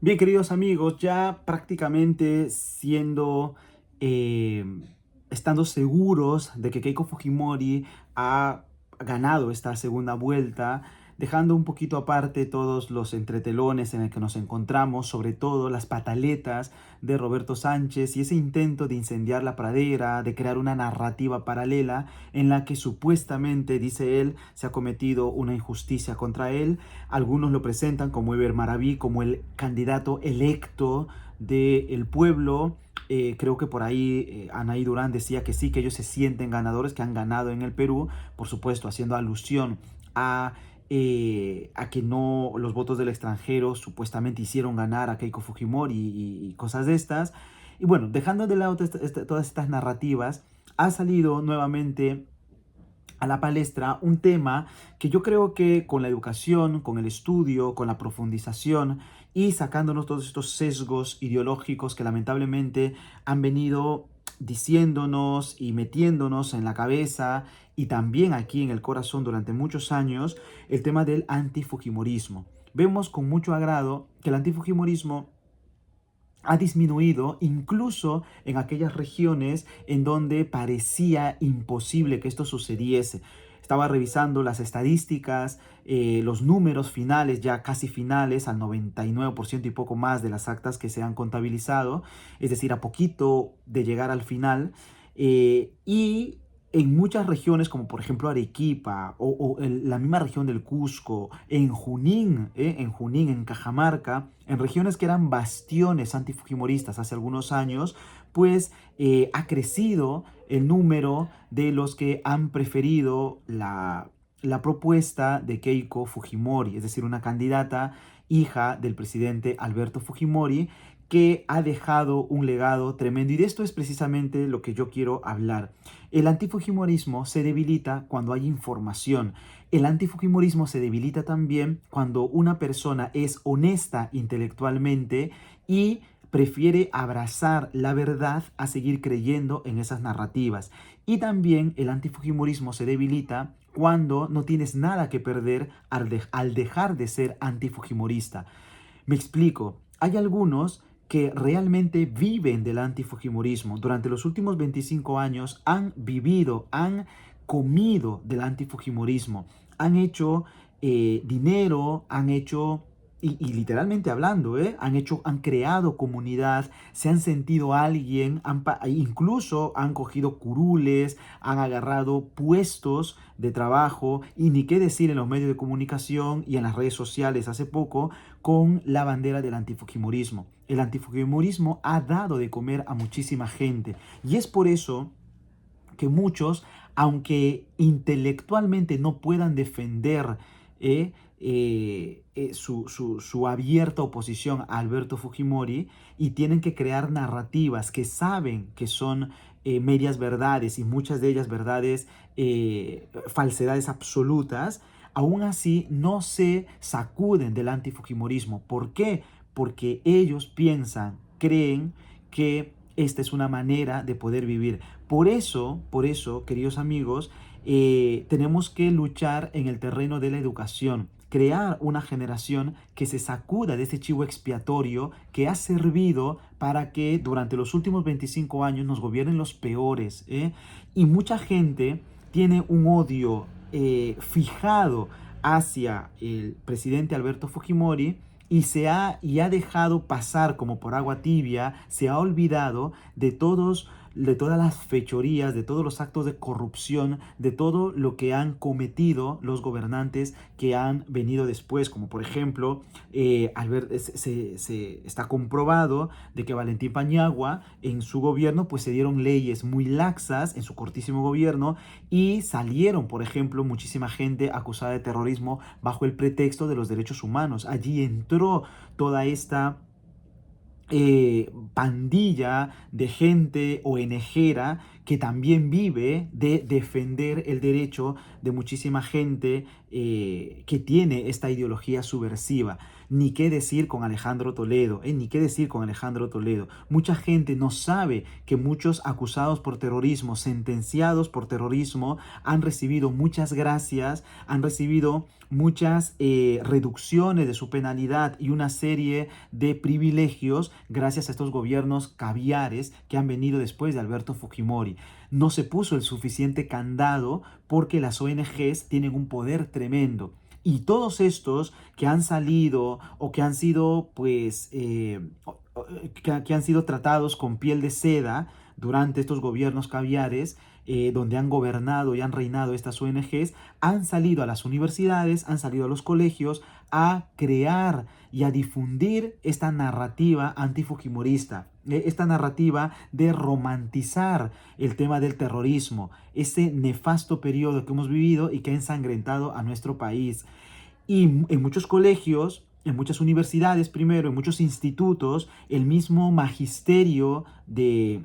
Bien, queridos amigos, ya prácticamente eh, estando seguros de que Keiko Fujimori ha ganado esta segunda vuelta, dejando un poquito aparte todos los entretelones en el que nos encontramos, sobre todo las pataletas de Roberto Sánchez y ese intento de incendiar la pradera, de crear una narrativa paralela en la que supuestamente, dice él, se ha cometido una injusticia contra él. Algunos lo presentan como Eber Maraví, como el candidato electo del pueblo. Creo que por ahí Anaí Durán decía que sí, que ellos se sienten ganadores, que han ganado en el Perú, por supuesto, haciendo alusión a que no los votos del extranjero supuestamente hicieron ganar a Keiko Fujimori y cosas de estas. Y bueno, dejando de lado todas estas narrativas, ha salido nuevamente a la palestra un tema que yo creo que con la educación, con el estudio, con la profundización y sacándonos todos estos sesgos ideológicos que lamentablemente han venido diciéndonos y metiéndonos en la cabeza y también aquí en el corazón durante muchos años, el tema del antifujimorismo. Vemos con mucho agrado que el antifujimorismo ha disminuido incluso en aquellas regiones en donde parecía imposible que esto sucediese. Estaba revisando las estadísticas, los números finales, ya casi finales, al 99% y poco más de las actas que se han contabilizado, es decir, a poquito de llegar al final. Y en muchas regiones, como por ejemplo Arequipa la misma región del Cusco, en Junín, en Cajamarca, en regiones que eran bastiones antifujimoristas hace algunos años, pues ha crecido el número de los que han preferido la propuesta de Keiko Fujimori, es decir, una candidata hija del presidente Alberto Fujimori, que ha dejado un legado tremendo. Y de esto es precisamente lo que yo quiero hablar. El antifujimorismo se debilita cuando hay información. El antifujimorismo se debilita también cuando una persona es honesta intelectualmente y prefiere abrazar la verdad a seguir creyendo en esas narrativas. Y también el antifujimorismo se debilita cuando no tienes nada que perder al dejar de ser antifujimorista. Me explico. Hay algunos que realmente viven del antifujimorismo. Durante los últimos 25 años han vivido, han comido del antifujimorismo. Han hecho dinero, han hecho y literalmente hablando, han creado comunidad, se han sentido alguien, incluso han cogido curules, han agarrado puestos de trabajo y ni qué decir en los medios de comunicación y en las redes sociales hace poco con la bandera del antifujimorismo. El antifujimorismo ha dado de comer a muchísima gente y es por eso que muchos, aunque intelectualmente no puedan defender su abierta oposición a Alberto Fujimori y tienen que crear narrativas que saben que son medias verdades y muchas de ellas verdades, falsedades absolutas, aún así no se sacuden del antifujimorismo. ¿Por qué? Porque ellos piensan, creen que esta es una manera de poder vivir. Por eso, queridos amigos, tenemos que luchar en el terreno de la educación, crear una generación que se sacuda de ese chivo expiatorio que ha servido para que durante los últimos 25 años nos gobiernen los peores. Y mucha gente tiene un odio fijado hacia el presidente Alberto Fujimori y ha dejado pasar como por agua tibia, se ha olvidado de todas las fechorías, de todos los actos de corrupción, de todo lo que han cometido los gobernantes que han venido después, como por ejemplo, se está comprobado de que Valentín Paniagua en su gobierno pues se dieron leyes muy laxas en su cortísimo gobierno y salieron, por ejemplo, muchísima gente acusada de terrorismo bajo el pretexto de los derechos humanos. Allí entró toda esta pandilla de gente ONGera que también vive de defender el derecho de muchísima gente que tiene esta ideología subversiva. Ni qué decir con Alejandro Toledo, ni qué decir con Alejandro Toledo. Mucha gente no sabe que muchos acusados por terrorismo, sentenciados por terrorismo, han recibido muchas gracias, han recibido muchas reducciones de su penalidad y una serie de privilegios gracias a estos gobiernos caviares que han venido después de Alberto Fujimori. No se puso el suficiente candado porque las ONGs tienen un poder tremendo. Y todos estos que han salido o que han sido, pues, que han sido tratados con piel de seda durante estos gobiernos caviares, donde han gobernado y han reinado estas ONGs, han salido a las universidades, han salido a los colegios a crear y a difundir esta narrativa antifujimorista, esta narrativa de romantizar el tema del terrorismo, ese nefasto periodo que hemos vivido y que ha ensangrentado a nuestro país. Y en muchos colegios, en muchas universidades primero, en muchos institutos, el mismo magisterio de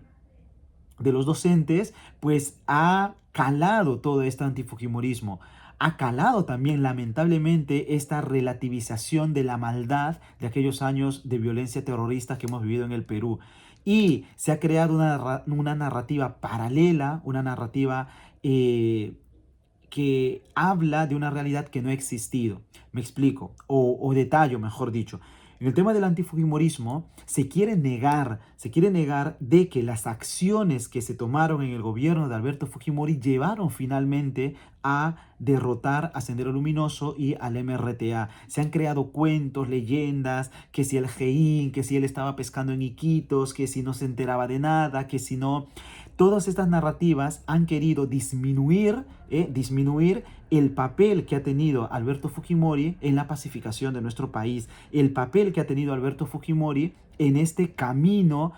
los docentes, pues ha calado todo este antifujimorismo. Ha calado también, lamentablemente, esta relativización de la maldad de aquellos años de violencia terrorista que hemos vivido en el Perú. Y se ha creado una narrativa paralela, una narrativa que habla de una realidad que no ha existido. Me explico, o detallo, mejor dicho. En el tema del antifujimorismo se quiere negar de que las acciones que se tomaron en el gobierno de Alberto Fujimori llevaron finalmente a derrotar a Sendero Luminoso y al MRTA. Se han creado cuentos, leyendas, que si el GEIN, que si él estaba pescando en Iquitos, que si no se enteraba de nada, que si no... Todas estas narrativas han querido disminuir el papel que ha tenido Alberto Fujimori en la pacificación de nuestro país, el papel que ha tenido Alberto Fujimori en este camino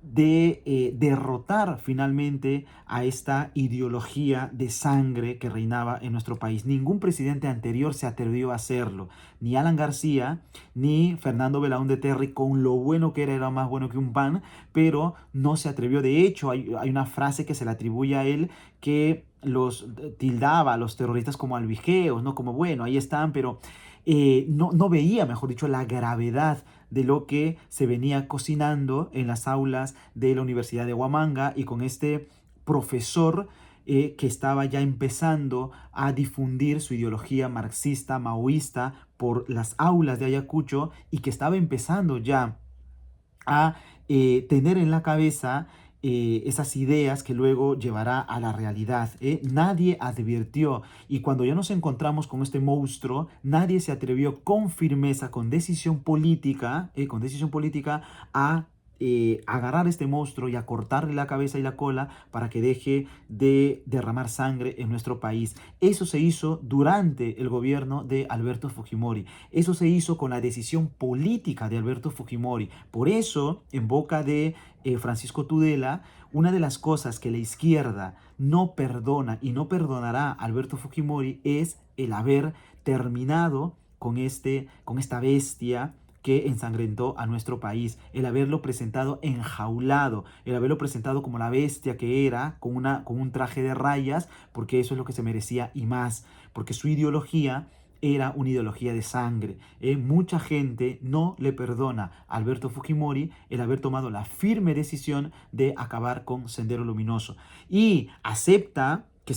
de derrotar finalmente a esta ideología de sangre que reinaba en nuestro país. Ningún presidente anterior se atrevió a hacerlo, ni Alan García, ni Fernando Belaúnde Terry, con lo bueno que era más bueno que un pan, pero no se atrevió. De hecho, hay una frase que se le atribuye a él que los tildaba a los terroristas como albigeos, ¿no? Como, bueno, ahí están, pero no veía, mejor dicho, la gravedad de lo que se venía cocinando en las aulas de la Universidad de Huamanga y con este profesor que estaba ya empezando a difundir su ideología marxista, maoísta por las aulas de Ayacucho y que estaba empezando ya a tener en la cabeza esas ideas que luego llevará a la realidad. Nadie advirtió y cuando ya nos encontramos con este monstruo, nadie se atrevió con firmeza, con decisión política a agarrar este monstruo y a cortarle la cabeza y la cola para que deje de derramar sangre en nuestro país. Eso se hizo durante el gobierno de Alberto Fujimori. Eso se hizo con la decisión política de Alberto Fujimori. Por eso, en boca de Francisco Tudela, una de las cosas que la izquierda no perdona y no perdonará a Alberto Fujimori es el haber terminado con esta bestia que ensangrentó a nuestro país, el haberlo presentado enjaulado, el haberlo presentado como la bestia que era, con un traje de rayas, porque eso es lo que se merecía y más, porque su ideología era una ideología de sangre. Mucha gente no le perdona a Alberto Fujimori el haber tomado la firme decisión de acabar con Sendero Luminoso. Y acepta que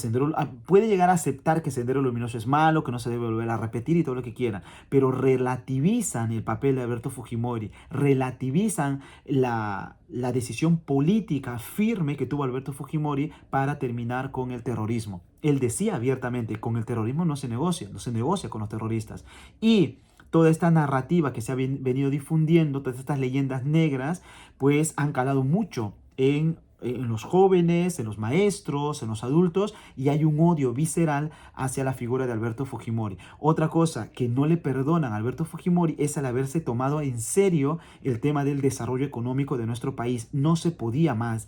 puede llegar a aceptar que Sendero Luminoso es malo, que no se debe volver a repetir y todo lo que quieran, pero relativizan el papel de Alberto Fujimori, relativizan la decisión política firme que tuvo Alberto Fujimori para terminar con el terrorismo. Él decía abiertamente, con el terrorismo no se negocia con los terroristas. Y toda esta narrativa que se ha venido difundiendo, todas estas leyendas negras, pues han calado mucho en los jóvenes, en los maestros, en los adultos, y hay un odio visceral hacia la figura de Alberto Fujimori. Otra cosa que no le perdonan a Alberto Fujimori es el haberse tomado en serio el tema del desarrollo económico de nuestro país. No se podía más.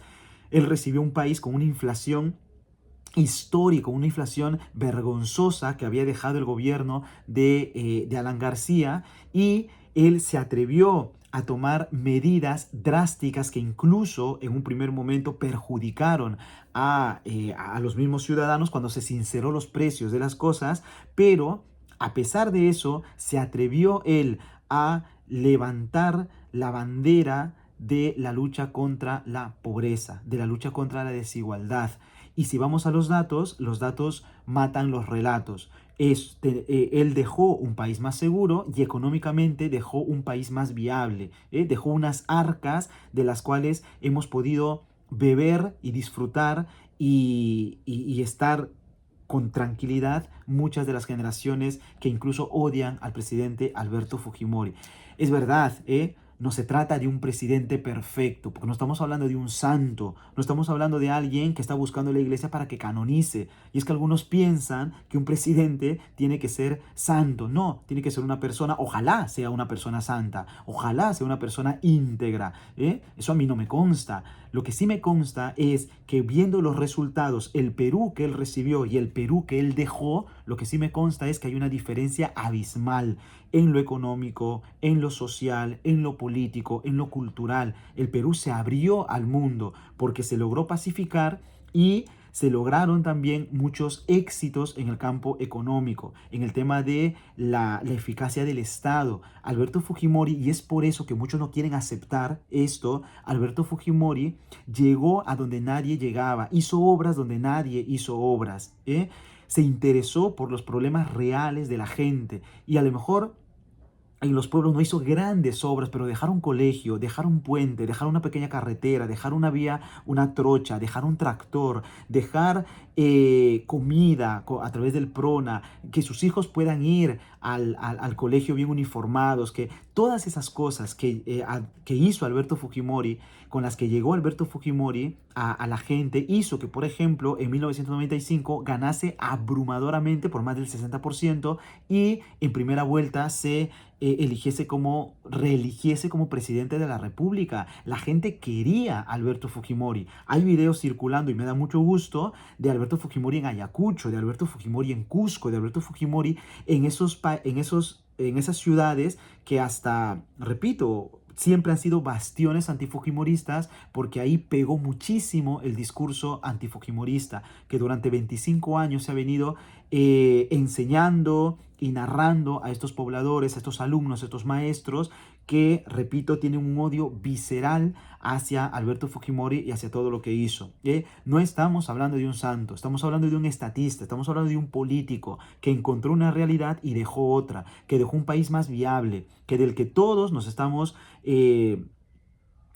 Él recibió un país con una inflación histórico, una inflación vergonzosa que había dejado el gobierno de Alan García, y él se atrevió a tomar medidas drásticas que incluso en un primer momento perjudicaron a los mismos ciudadanos cuando se sinceró los precios de las cosas, pero a pesar de eso se atrevió él a levantar la bandera de la lucha contra la pobreza, de la lucha contra la desigualdad. Y si vamos a los datos matan los relatos. Él dejó un país más seguro y económicamente dejó un país más viable. Dejó unas arcas de las cuales hemos podido beber y disfrutar y estar con tranquilidad muchas de las generaciones que incluso odian al presidente Alberto Fujimori. Es verdad, no se trata de un presidente perfecto, porque no estamos hablando de un santo, no estamos hablando de alguien que está buscando la iglesia para que canonice. Y es que algunos piensan que un presidente tiene que ser santo. No, tiene que ser una persona, ojalá sea una persona santa, ojalá sea una persona íntegra. Eso a mí no me consta. Lo que sí me consta es que viendo los resultados, el Perú que él recibió y el Perú que él dejó, lo que sí me consta es que hay una diferencia abismal en lo económico, en lo social, en lo político, en lo cultural. El Perú se abrió al mundo porque se logró pacificar y se lograron también muchos éxitos en el campo económico, en el tema de la eficacia del Estado. Alberto Fujimori, y es por eso que muchos no quieren aceptar esto, Alberto Fujimori llegó a donde nadie llegaba, hizo obras donde nadie hizo obras, se interesó por los problemas reales de la gente y a lo mejor en los pueblos no hizo grandes obras, pero dejar un colegio, dejar un puente, dejar una pequeña carretera, dejar una vía, una trocha, dejar un tractor, dejar comida a través del PRONA, que sus hijos puedan ir al colegio bien uniformados, que todas esas cosas que hizo Alberto Fujimori, con las que llegó Alberto Fujimori a la gente, hizo que, por ejemplo, en 1995 ganase abrumadoramente por más del 60% y en primera vuelta se reeligiese como presidente de la República. La gente quería a Alberto Fujimori. Hay videos circulando y me da mucho gusto de Alberto Fujimori en Ayacucho, de Alberto Fujimori en Cusco, de Alberto Fujimori en esas ciudades que hasta, repito, siempre han sido bastiones antifujimoristas porque ahí pegó muchísimo el discurso antifujimorista que durante 25 años se ha venido enseñando y narrando a estos pobladores, a estos alumnos, a estos maestros que, repito, tienen un odio visceral hacia Alberto Fujimori y hacia todo lo que hizo. No estamos hablando de un santo, estamos hablando de un estatista, estamos hablando de un político que encontró una realidad y dejó otra, que dejó un país más viable, que del que todos nos estamos, del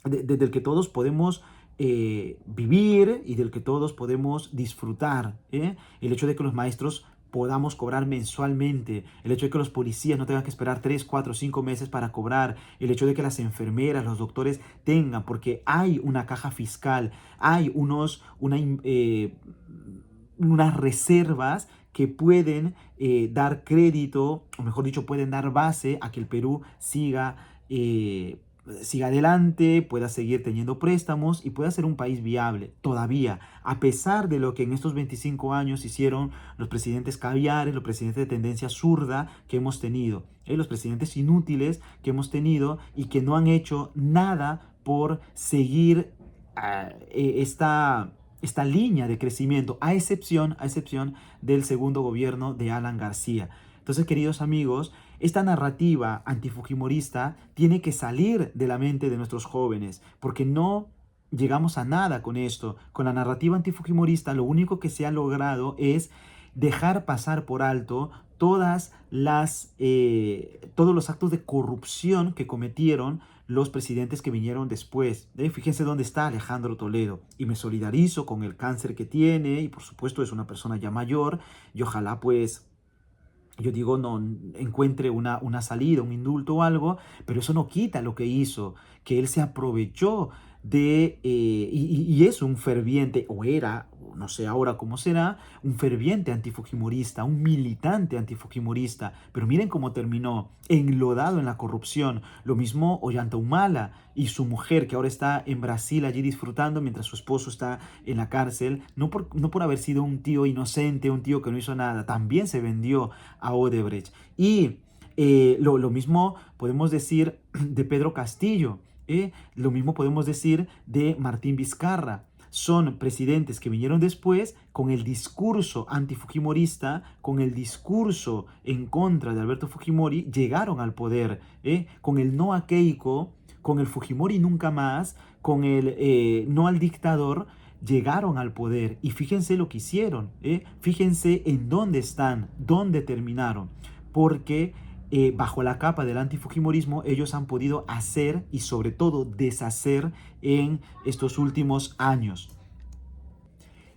que todos podemos vivir y del que todos podemos disfrutar. El hecho de que los maestros podamos cobrar mensualmente, el hecho de que los policías no tengan que esperar 3, 4, 5 meses para cobrar, el hecho de que las enfermeras, los doctores tengan, porque hay una caja fiscal, hay unas reservas que pueden dar crédito, o mejor dicho, pueden dar base a que el Perú siga adelante, pueda seguir teniendo préstamos y pueda ser un país viable todavía, a pesar de lo que en estos 25 años hicieron los presidentes caviares, los presidentes de tendencia zurda que hemos tenido, los presidentes inútiles que hemos tenido y que no han hecho nada por seguir esta línea de crecimiento, a excepción del segundo gobierno de Alan García. Entonces, queridos amigos, esta narrativa antifujimorista tiene que salir de la mente de nuestros jóvenes, porque no llegamos a nada con esto. Con la narrativa antifujimorista, lo único que se ha logrado es dejar pasar por alto todos los actos de corrupción que cometieron los presidentes que vinieron después. Fíjense dónde está Alejandro Toledo. Y me solidarizo con el cáncer que tiene y por supuesto es una persona ya mayor y ojalá pues yo digo, no encuentre una salida, un indulto o algo, pero eso no quita lo que hizo, que él se aprovechó y es un ferviente, o era, no sé ahora cómo será, un ferviente antifujimorista, un militante antifujimorista, pero miren cómo terminó, enlodado en la corrupción. Lo mismo Ollanta Humala y su mujer, que ahora está en Brasil allí disfrutando mientras su esposo está en la cárcel, no por haber sido un tío inocente, un tío que no hizo nada, también se vendió a Odebrecht. Y lo mismo podemos decir de Pedro Castillo, lo mismo podemos decir de Martín Vizcarra. son presidentes que vinieron después con el discurso antifujimorista, con el discurso en contra de Alberto Fujimori, llegaron al poder, con el no a Keiko, con el Fujimori nunca más, con el no al dictador, llegaron al poder. Y fíjense lo que hicieron, fíjense en dónde están, dónde terminaron, porque bajo la capa del antifujimorismo ellos han podido hacer y sobre todo deshacer en estos últimos años.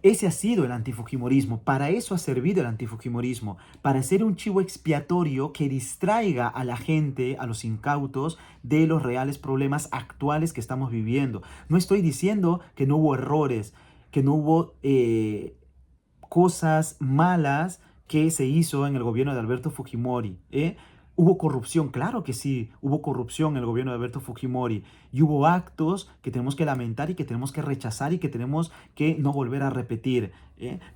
Ese ha sido el antifujimorismo, para eso ha servido el antifujimorismo, para ser un chivo expiatorio que distraiga a la gente, a los incautos, de los reales problemas actuales que estamos viviendo. No estoy diciendo que no hubo errores, que no hubo cosas malas que se hizo en el gobierno de Alberto Fujimori. ¿Hubo corrupción? Claro que sí, hubo corrupción en el gobierno de Alberto Fujimori y hubo actos que tenemos que lamentar y que tenemos que rechazar y que tenemos que no volver a repetir.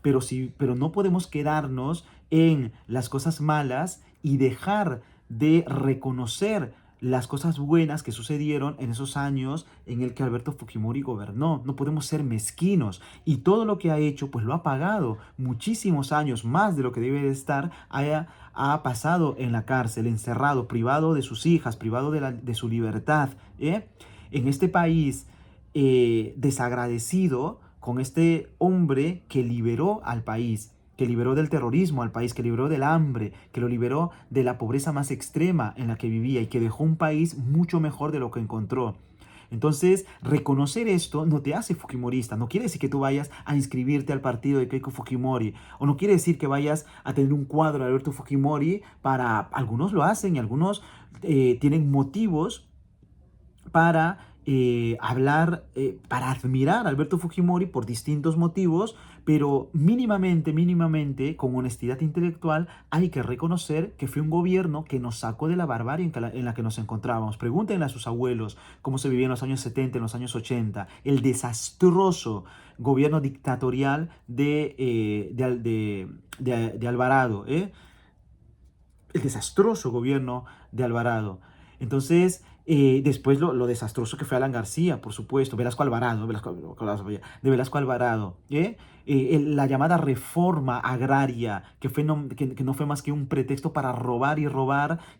Pero no podemos quedarnos en las cosas malas y dejar de reconocer las cosas buenas que sucedieron en esos años en el que Alberto Fujimori gobernó. No podemos ser mezquinos y todo lo que ha hecho pues lo ha pagado muchísimos años más de lo que debe de estar. Ha pasado en la cárcel, encerrado, privado de sus hijas, privado de su libertad. En este país desagradecido con este hombre que liberó al país, que liberó del terrorismo al país, que liberó del hambre, que lo liberó de la pobreza más extrema en la que vivía y que dejó un país mucho mejor de lo que encontró. Entonces, reconocer esto no te hace fujimorista, no quiere decir que tú vayas a inscribirte al partido de Keiko Fujimori, o no quiere decir que vayas a tener un cuadro de Alberto Fujimori. Algunos lo hacen y algunos tienen motivos para hablar, para admirar a Alberto Fujimori por distintos motivos, pero mínimamente, con honestidad intelectual, hay que reconocer que fue un gobierno que nos sacó de la barbarie en la que nos encontrábamos. Pregúntenle a sus abuelos cómo se vivía en los años 70, en los años 80, el desastroso gobierno dictatorial de Alvarado, el desastroso gobierno de Alvarado. Entonces, después lo desastroso que fue Alan García, por supuesto, Velasco Alvarado, de Velasco Alvarado, la llamada reforma agraria, que no fue más que un pretexto para robar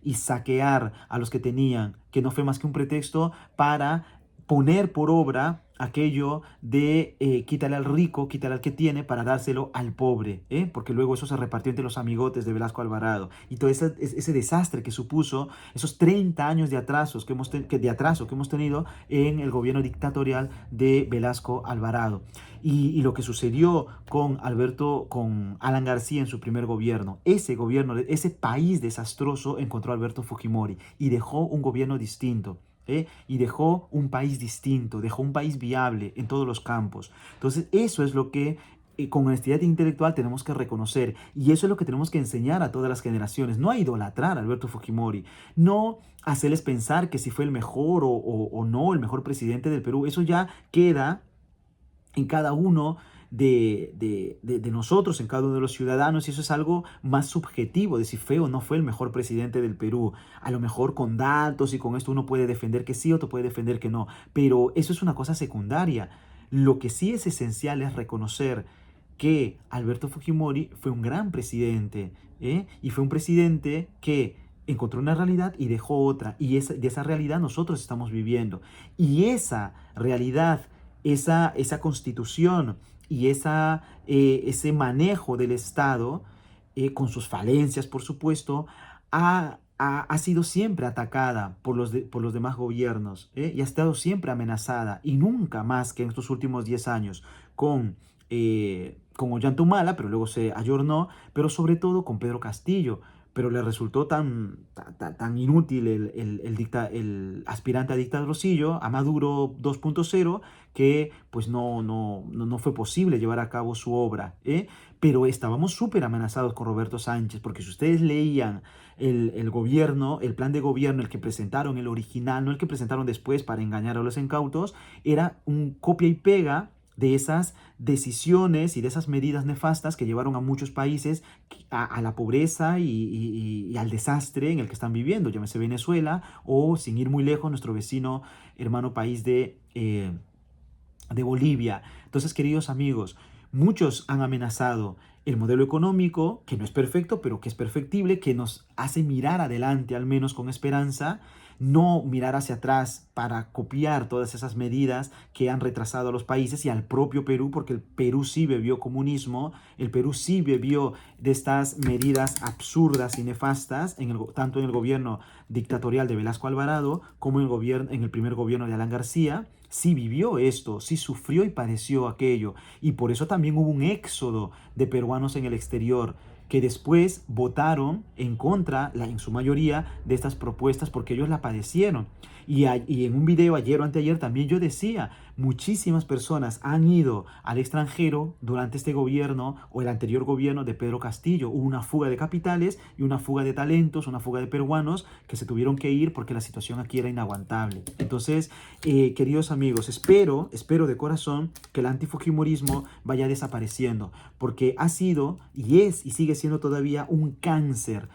y saquear a los que tenían, que no fue más que un pretexto para poner por obra aquello de quítale al rico, quítale al que tiene para dárselo al pobre, porque luego eso se repartió entre los amigotes de Velasco Alvarado. Y todo ese desastre que supuso esos 30 años de, de atraso que hemos tenido en el gobierno dictatorial de Velasco Alvarado. Y lo que sucedió con Alan García en su primer gobierno, ese país desastroso encontró a Alberto Fujimori y dejó un gobierno distinto. Y dejó un país distinto, dejó un país viable en todos los campos. Entonces, eso es lo que con honestidad intelectual tenemos que reconocer, y eso es lo que tenemos que enseñar a todas las generaciones. No a idolatrar a Alberto Fujimori, no hacerles pensar que si fue el mejor o no el mejor presidente del Perú. Eso ya queda en cada uno de nosotros, en cada uno de los ciudadanos, y eso es algo más subjetivo, de si fue o no fue el mejor presidente del Perú. A lo mejor con datos y con esto uno puede defender que sí, otro puede defender que no, pero eso es una cosa secundaria. Lo que sí es esencial es reconocer que Alberto Fujimori fue un gran presidente, y fue un presidente que encontró una realidad y dejó otra, y de esa realidad nosotros estamos viviendo. Y esa realidad, esa constitución y ese manejo del Estado, con sus falencias, por supuesto, ha sido siempre atacada por los demás gobiernos, y ha estado siempre amenazada, y nunca más que en estos últimos 10 años con Ollanta, pero luego se ayornó, pero sobre todo con Pedro Castillo. Pero le resultó tan inútil el aspirante a dictadorcillo, a Maduro 2.0, que pues no fue posible llevar a cabo su obra. Pero estábamos súper amenazados con Roberto Sánchez, porque si ustedes leían el gobierno, el plan de gobierno, el que presentaron, el original, no el que presentaron después para engañar a los incautos, era un copia y pega de esas decisiones y de esas medidas nefastas que llevaron a muchos países a la pobreza y al desastre en el que están viviendo, llámese Venezuela, o sin ir muy lejos, nuestro vecino hermano país de Bolivia. Entonces, queridos amigos, muchos han amenazado el modelo económico, que no es perfecto, pero que es perfectible, que nos hace mirar adelante, al menos con esperanza, no mirar hacia atrás para copiar todas esas medidas que han retrasado a los países y al propio Perú, porque el Perú sí bebió comunismo, el Perú sí bebió de estas medidas absurdas y nefastas, tanto en el gobierno dictatorial de Velasco Alvarado como en el primer gobierno de Alan García. Sí vivió esto, sí sufrió y padeció aquello. Y por eso también hubo un éxodo de peruanos en el exterior que después votaron en contra, en su mayoría, de estas propuestas porque ellos la padecieron. Y en un video ayer o anteayer también yo decía, muchísimas personas han ido al extranjero durante este gobierno o el anterior gobierno de Pedro Castillo. Hubo una fuga de capitales y una fuga de talentos, una fuga de peruanos que se tuvieron que ir porque la situación aquí era inaguantable. Entonces, queridos amigos, espero de corazón que el antifujimorismo vaya desapareciendo, porque ha sido y es y sigue siendo todavía un cáncer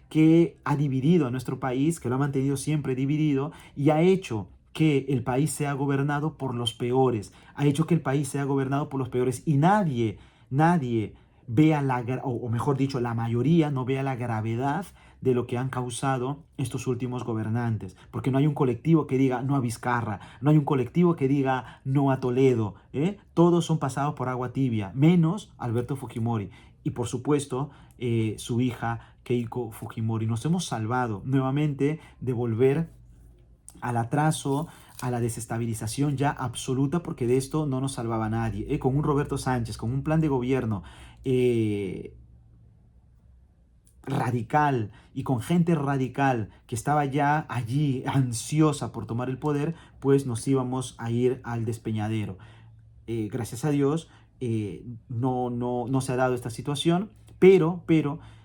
que ha dividido a nuestro país, que lo ha mantenido siempre dividido y ha hecho que el país sea gobernado por los peores, ha hecho que el país sea gobernado por los peores y nadie vea o mejor dicho, la mayoría no vea la gravedad de lo que han causado estos últimos gobernantes, porque no hay un colectivo que diga no a Vizcarra, no hay un colectivo que diga no a Toledo, todos son pasados por agua tibia, menos Alberto Fujimori y por supuesto su hija Keiko Fujimori. Nos hemos salvado nuevamente de volver al atraso, a la desestabilización ya absoluta, porque de esto no nos salvaba nadie. Con un Roberto Sánchez, con un plan de gobierno radical y con gente radical que estaba ya allí ansiosa por tomar el poder, pues nos íbamos a ir al despeñadero. Gracias a Dios no se ha dado esta situación, pero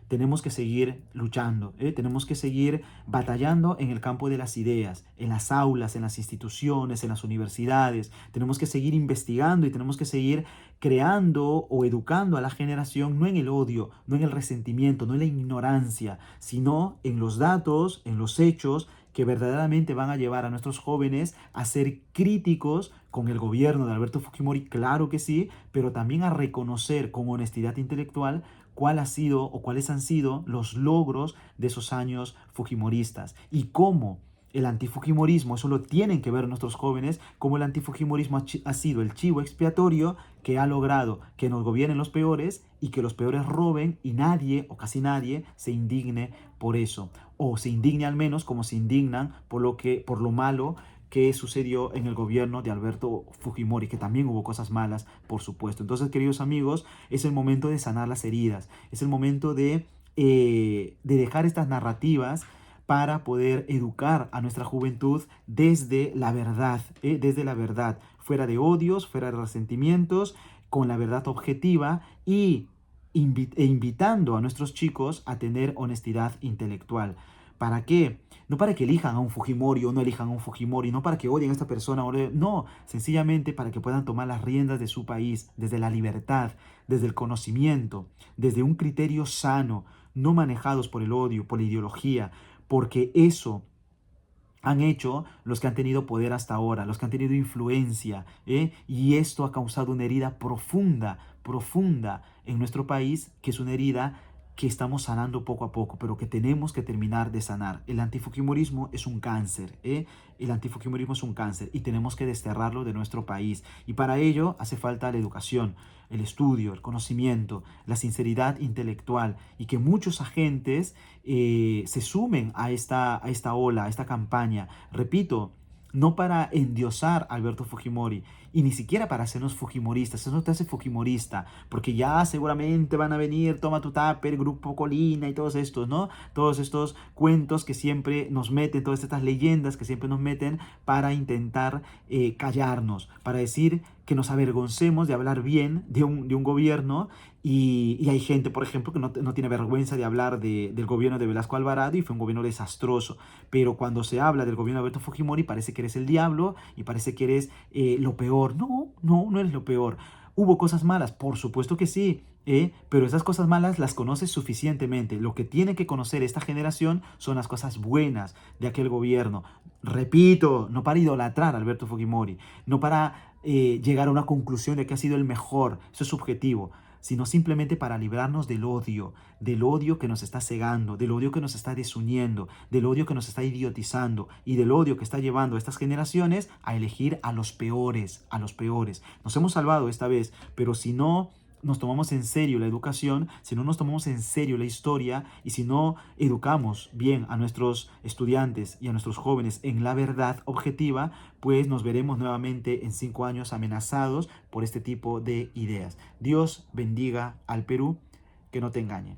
tenemos que seguir luchando, tenemos que seguir batallando en el campo de las ideas, en las aulas, en las instituciones, en las universidades. Tenemos que seguir investigando y tenemos que seguir creando o educando a la generación no en el odio, no en el resentimiento, no en la ignorancia, sino en los datos, en los hechos que verdaderamente van a llevar a nuestros jóvenes a ser críticos con el gobierno de Alberto Fujimori, claro que sí, pero también a reconocer con honestidad intelectual cuál ha sido o cuáles han sido los logros de esos años fujimoristas y cómo el antifujimorismo, eso lo tienen que ver nuestros jóvenes, cómo el antifujimorismo ha sido el chivo expiatorio que ha logrado que nos gobiernen los peores y que los peores roben y nadie o casi nadie se indigne por eso, o se indigne al menos como se indignan por lo malo que sucedió en el gobierno de Alberto Fujimori, que también hubo cosas malas, por supuesto. Entonces, queridos amigos, es el momento de sanar las heridas, es el momento de dejar estas narrativas para poder educar a nuestra juventud desde la verdad, fuera de odios, fuera de resentimientos, con la verdad objetiva y invitando a nuestros chicos a tener honestidad intelectual. ¿Para qué? No para que elijan a un Fujimori o no elijan a un Fujimori, no para que odien a esta persona, no, sencillamente para que puedan tomar las riendas de su país desde la libertad, desde el conocimiento, desde un criterio sano, no manejados por el odio, por la ideología, porque eso han hecho los que han tenido poder hasta ahora, los que han tenido influencia, y esto ha causado una herida profunda en nuestro país, que es una herida que estamos sanando poco a poco, pero que tenemos que terminar de sanar. El antifujimorismo es un cáncer, el antifujimorismo es un cáncer y tenemos que desterrarlo de nuestro país. Y para ello hace falta la educación, el estudio, el conocimiento, la sinceridad intelectual y que muchos agentes se sumen a esta ola, a esta campaña. Repito, no para endiosar a Alberto Fujimori y ni siquiera para hacernos fujimoristas. Eso no te hace fujimorista, porque ya seguramente van a venir Toma tu Tupper, Grupo Colina y todos estos, ¿no? Todos estos cuentos que siempre nos meten, todas estas leyendas que siempre nos meten para intentar callarnos, para decir que nos avergoncemos de hablar bien de un gobierno. Y hay gente, por ejemplo, que no tiene vergüenza de hablar del gobierno de Velasco Alvarado y fue un gobierno desastroso. Pero cuando se habla del gobierno de Alberto Fujimori parece que eres el diablo y parece que eres lo peor. No eres lo peor. ¿Hubo cosas malas? Por supuesto que sí. pero esas cosas malas las conoce suficientemente. Lo que tiene que conocer esta generación son las cosas buenas de aquel gobierno. Repito, no para idolatrar a Alberto Fujimori, no para llegar a una conclusión de que ha sido el mejor, eso es subjetivo, sino simplemente para librarnos del odio que nos está cegando, del odio que nos está desuniendo, del odio que nos está idiotizando y del odio que está llevando a estas generaciones a elegir a los peores, a los peores. Nos hemos salvado esta vez, pero si no nos tomamos en serio la educación, si no nos tomamos en serio la historia y si no educamos bien a nuestros estudiantes y a nuestros jóvenes en la verdad objetiva, pues nos veremos nuevamente en 5 años amenazados por este tipo de ideas. Dios bendiga al Perú, que no te engañe.